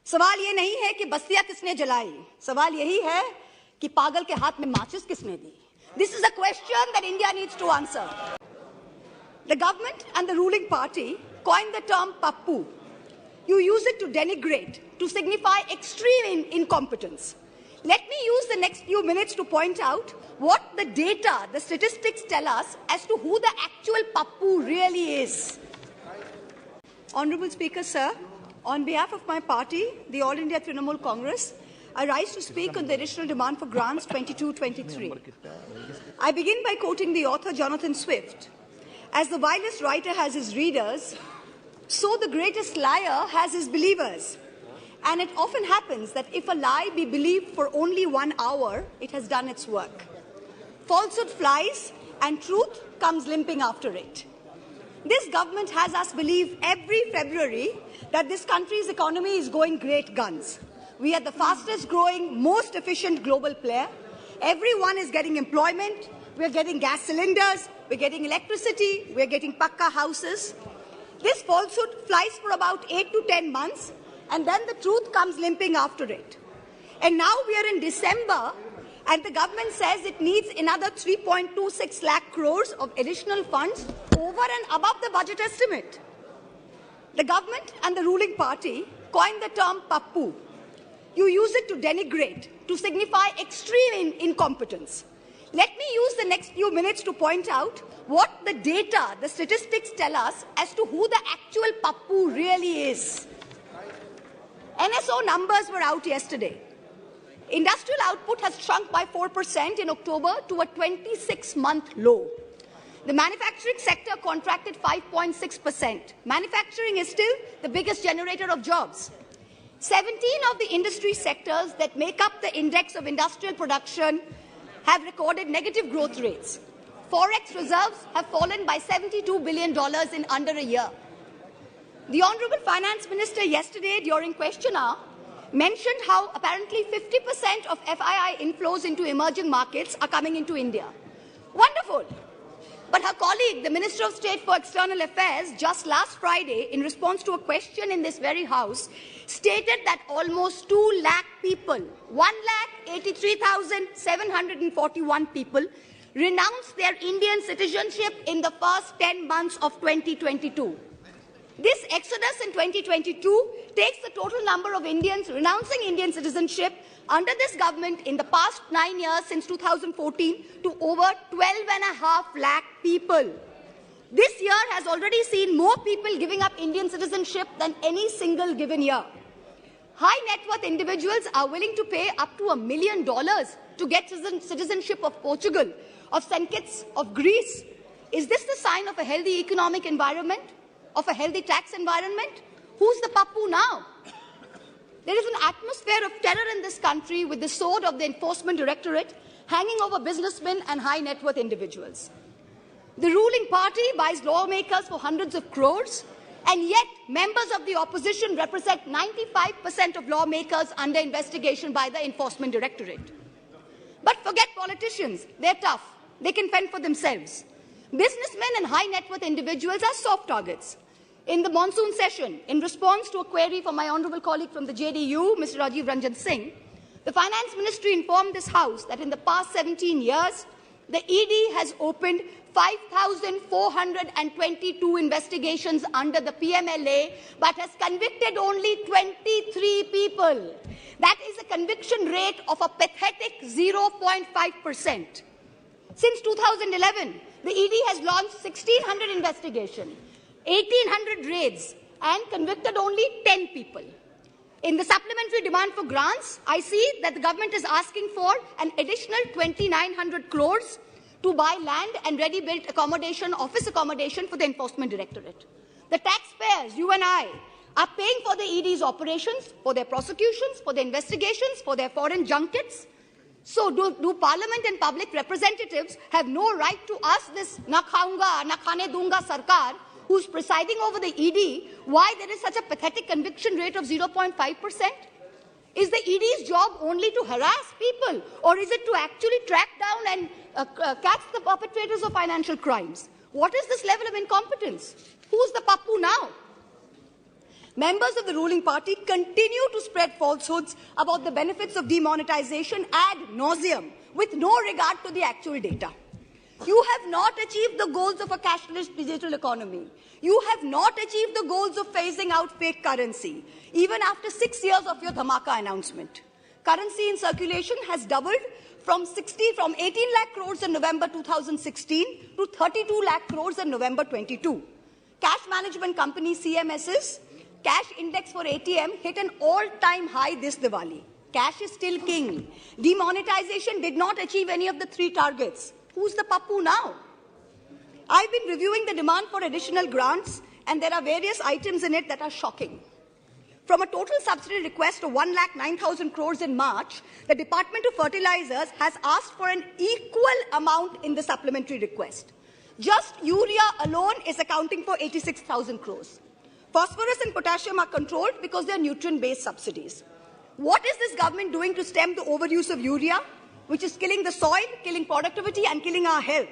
सवाल ये नहीं है कि बस्तियां किसने जलाई, सवाल यही है कि पागल के हाथ में माचिस किसने दी. This is a question that India needs to answer. The government and the ruling party coined the term Pappu. You use it to denigrate, to signify extreme incompetence. Let me use the next few minutes to point out what the data, the statistics tell us as to who the actual Pappu really is. Honourable Speaker, sir, on behalf of my party, the All India Trinamool Congress, I rise to speak on the additional demand for grants 22-23. I begin by quoting the author Jonathan Swift. As the vilest writer has his readers, so the greatest liar has his believers. And it often happens that if a lie be believed for only 1 hour, it has done its work. Falsehood flies and truth comes limping after it. This government has us believe every February that this country's economy is going great guns. We are the fastest growing, most efficient global player. Everyone is getting employment. We're getting gas cylinders. We're getting electricity. We're getting pakka houses. This falsehood flies for about 8 to 10 months, and then the truth comes limping after it. And now we are in December, and the government says it needs another 3.26 lakh crores of additional funds over and above the budget estimate. The government and the ruling party coined the term Pappu. You use it to denigrate, to signify extreme incompetence. Let me use the next few minutes to point out what the data, the statistics tell us as to who the actual Pappu really is. NSO numbers were out yesterday. Industrial output has shrunk by 4% in October to a 26-month low. The manufacturing sector contracted 5.6%. Manufacturing is still the biggest generator of jobs. 17 of the industry sectors that make up the index of industrial production have recorded negative growth rates. Forex reserves have fallen by $72 billion in under a year. The Honourable Finance Minister yesterday during question hour mentioned how apparently 50% of FII inflows into emerging markets are coming into India. Wonderful. But her colleague, the Minister of State for External Affairs, just last Friday, in response to a question in this very House, stated that almost 2 lakh people, 1,83,741 people, renounced their Indian citizenship in the first 10 months of 2022. This exodus in 2022 takes the total number of Indians renouncing Indian citizenship under this government in the past 9 years since 2014 to over 12.5 lakh people. This year has already seen more people giving up Indian citizenship than any single given year. High net worth individuals are willing to pay up to $1 million to get citizenship of Portugal, of St. Kitts, of Greece. Is this the sign of a healthy economic environment? Of a healthy tax environment? Who's the Pappu now? There is an atmosphere of terror in this country with the sword of the Enforcement Directorate hanging over businessmen and high net worth individuals. The ruling party buys lawmakers for hundreds of crores, and yet members of the opposition represent 95% of lawmakers under investigation by the Enforcement Directorate. But forget politicians. They're tough. They can fend for themselves. Businessmen and high net worth individuals are soft targets. In the monsoon session, in response to a query from my honourable colleague from the JDU, Mr. Rajiv Ranjan Singh, the Finance Ministry informed this House that in the past 17 years, the ED has opened 5,422 investigations under the PMLA, but has convicted only 23 people. That is a conviction rate of a pathetic 0.5%. Since 2011, the ED has launched 1,600 investigations, 1,800 raids, and convicted only 10 people. In the supplementary demand for grants, I see that the government is asking for an additional 2,900 crores to buy land and ready-built accommodation, office accommodation for the Enforcement Directorate. The taxpayers, you and I, are paying for the ED's operations, for their prosecutions, for their investigations, for their foreign junkets. So do Parliament and public representatives have no right to ask this na khaunga, na khane dunga sarkar, who's presiding over the ED, why there is such a pathetic conviction rate of 0.5%? Is the ED's job only to harass people, or is it to actually track down and catch the perpetrators of financial crimes? What is this level of incompetence? Who's the Pappu now? Members of the ruling party continue to spread falsehoods about the benefits of demonetization ad nauseum with no regard to the actual data. You have not achieved the goals of a cashless digital economy. You have not achieved the goals of phasing out fake currency, even after 6 years of your dhamaka announcement. Currency in circulation has doubled from 18 lakh crores in November 2016 to 32 lakh crores in November 22. Cash management company CMS's cash index for ATM hit an all-time high this Diwali. Cash is still king. Demonetization did not achieve any of the 3 targets. Who's the Pappu now? I've been reviewing the demand for additional grants, and there are various items in it that are shocking. From a total subsidy request of 1,09,000 crores in March, the Department of Fertilizers has asked for an equal amount in the supplementary request. Just urea alone is accounting for 86,000 crores. Phosphorus and potassium are controlled because they are nutrient-based subsidies. What is this government doing to stem the overuse of urea, which is killing the soil, killing productivity, and killing our health?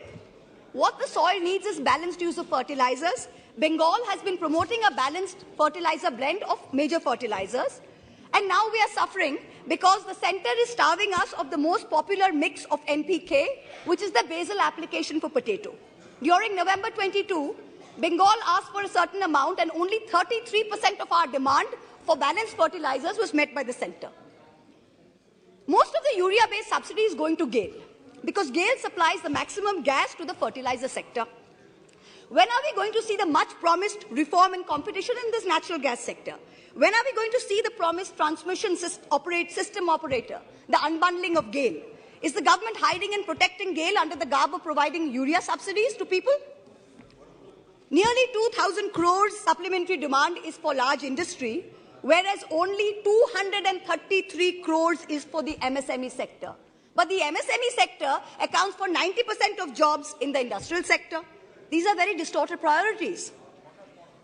What the soil needs is balanced use of fertilizers. Bengal has been promoting a balanced fertilizer blend of major fertilizers. And now we are suffering because the center is starving us of the most popular mix of NPK, which is the basal application for potato. During November 22, Bengal asked for a certain amount, and only 33% of our demand for balanced fertilizers was met by the center. Most of the urea-based subsidy is going to GAIL, because GAIL supplies the maximum gas to the fertilizer sector. When are we going to see the much-promised reform and competition in this natural gas sector? When are we going to see the promised transmission system operator, the unbundling of GAIL? Is the government hiding and protecting GAIL under the garb of providing urea subsidies to people? Nearly 2,000 crores supplementary demand is for large industry, whereas only 233 crores is for the MSME sector. But the MSME sector accounts for 90% of jobs in the industrial sector. These are very distorted priorities.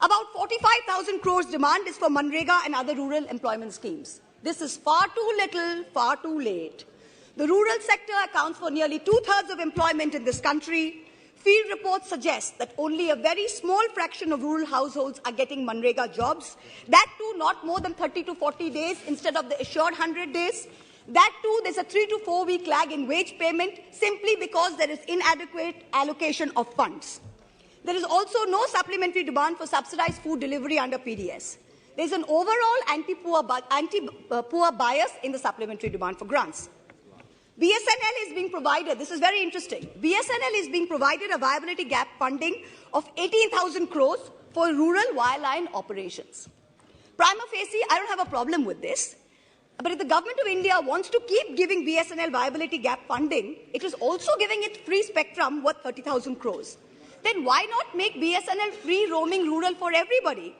About 45,000 crores demand is for Manrega and other rural employment schemes. This is far too little, far too late. The rural sector accounts for nearly 2/3 of employment in this country. Field reports suggest that only a very small fraction of rural households are getting Manrega jobs. That too not more than 30 to 40 days instead of the assured 100 days. That too, there's a 3 to 4 week lag in wage payment simply because there is inadequate allocation of funds. There is also no supplementary demand for subsidized food delivery under PDS. There's an overall anti-poor bias in the supplementary demand for grants. BSNL is being provided, this is very interesting, BSNL is being provided a viability gap funding of 18,000 crores for rural wireline operations. Prima facie, I don't have a problem with this. But if the government of India wants to keep giving BSNL viability gap funding, it is also giving it free spectrum worth 30,000 crores. Then why not make BSNL free roaming rural for everybody?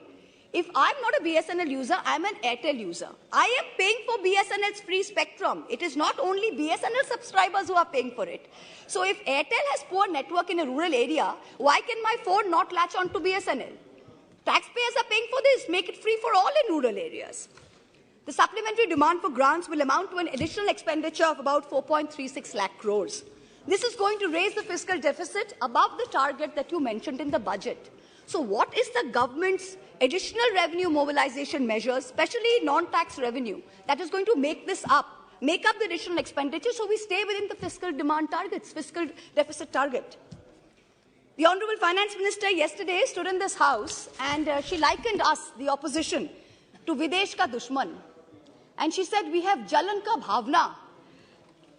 If I'm not a BSNL user, I'm an Airtel user. I am paying for BSNL's free spectrum. It is not only BSNL subscribers who are paying for it. So if Airtel has poor network in a rural area, why can my phone not latch on to BSNL? Taxpayers are paying for this. Make it free for all in rural areas. The supplementary demand for grants will amount to an additional expenditure of about 4.36 lakh crores. This is going to raise the fiscal deficit above the target that you mentioned in the budget. So what is the government's additional revenue mobilization measures, especially non-tax revenue, that is going to make this up, make up the additional expenditure so we stay within the fiscal demand targets, fiscal deficit target? The Honorable Finance Minister yesterday stood in this House and she likened us, the opposition, to Videsh ka dushman. And she said, we have Jalan ka bhavna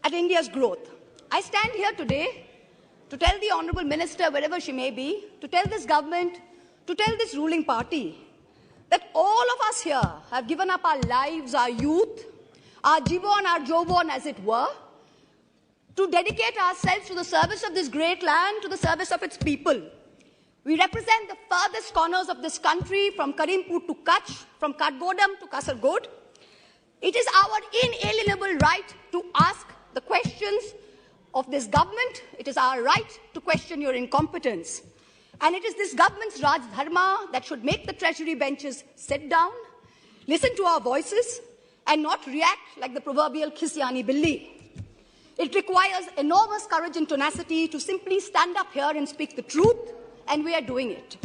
at India's growth. I stand here today to tell the Honorable Minister, wherever she may be, to tell this government, to tell this ruling party, that all of us here have given up our lives, our youth, our jibon, our jobon, as it were, to dedicate ourselves to the service of this great land, to the service of its people. We represent the farthest corners of this country, from Karimpur to Kutch, from Katgodam to Kasargod. It is our inalienable right to ask the questions of this government. It is our right to question your incompetence. And it is this government's Raj Dharma that should make the treasury benches sit down, listen to our voices, and not react like the proverbial Khisyani Billi. It requires enormous courage and tenacity to simply stand up here and speak the truth, and we are doing it.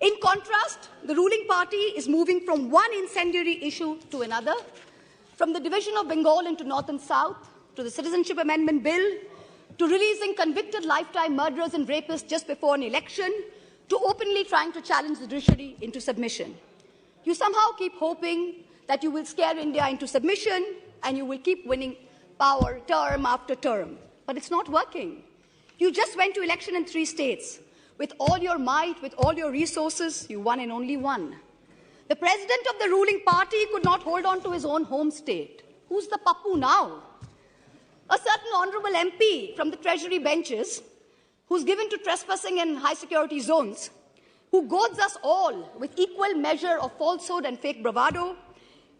In contrast, the ruling party is moving from one incendiary issue to another, from the division of Bengal into North and South, to the Citizenship Amendment Bill, to releasing convicted lifetime murderers and rapists just before an election, to openly trying to challenge the judiciary into submission. You somehow keep hoping that you will scare India into submission and you will keep winning power term after term. But it's not working. You just went to election in 3 states. With all your might, with all your resources, you won in only one. The president of the ruling party could not hold on to his own home state. Who's the Pappu now? A certain honorable MP from the treasury benches, who's given to trespassing in high security zones, who goads us all with equal measure of falsehood and fake bravado,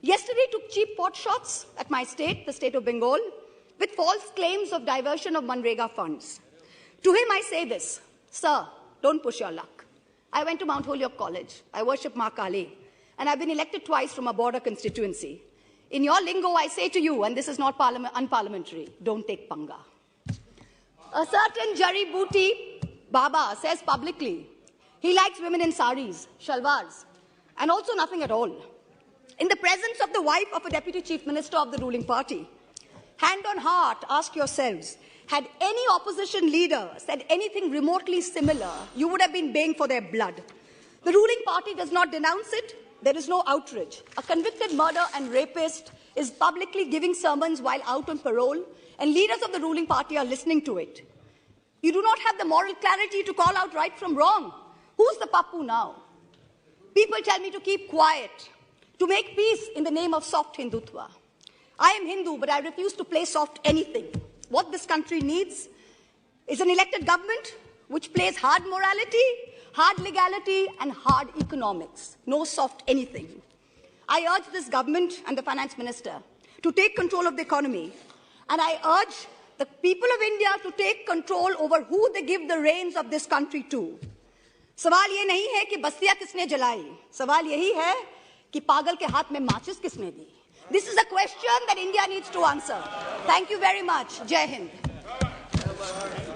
yesterday took cheap pot shots at my state, the state of Bengal, with false claims of diversion of Manrega funds. To him I say this, sir, don't push your luck. I went to Mount Holyoke College. I worship Ma Kali. And I've been elected twice from a border constituency. In your lingo, I say to you, and this is not unparliamentary, don't take panga. A certain Jari Booty Baba says publicly he likes women in saris, shalwars, and also nothing at all. In the presence of the wife of a deputy chief minister of the ruling party, hand on heart, ask yourselves, had any opposition leader said anything remotely similar, you would have been baying for their blood. The ruling party does not denounce it. There is no outrage. A convicted murderer and rapist is publicly giving sermons while out on parole, and leaders of the ruling party are listening to it. You do not have the moral clarity to call out right from wrong. Who's the Pappu now? People tell me to keep quiet, to make peace in the name of soft Hindutva. I am Hindu, but I refuse to play soft anything. What this country needs is an elected government which plays hard morality, hard legality, and hard economics. No soft anything. I urge this government and the finance minister to take control of the economy. And I urge the people of India to take control over who they give the reins of this country to. सवाल ये नहीं है कि बस्तियां किसने जलाई. सवाल यही है कि पागल के हाथ में माचिस किसने दी. This is a question that India needs to answer. Thank you very much. Jai Hind.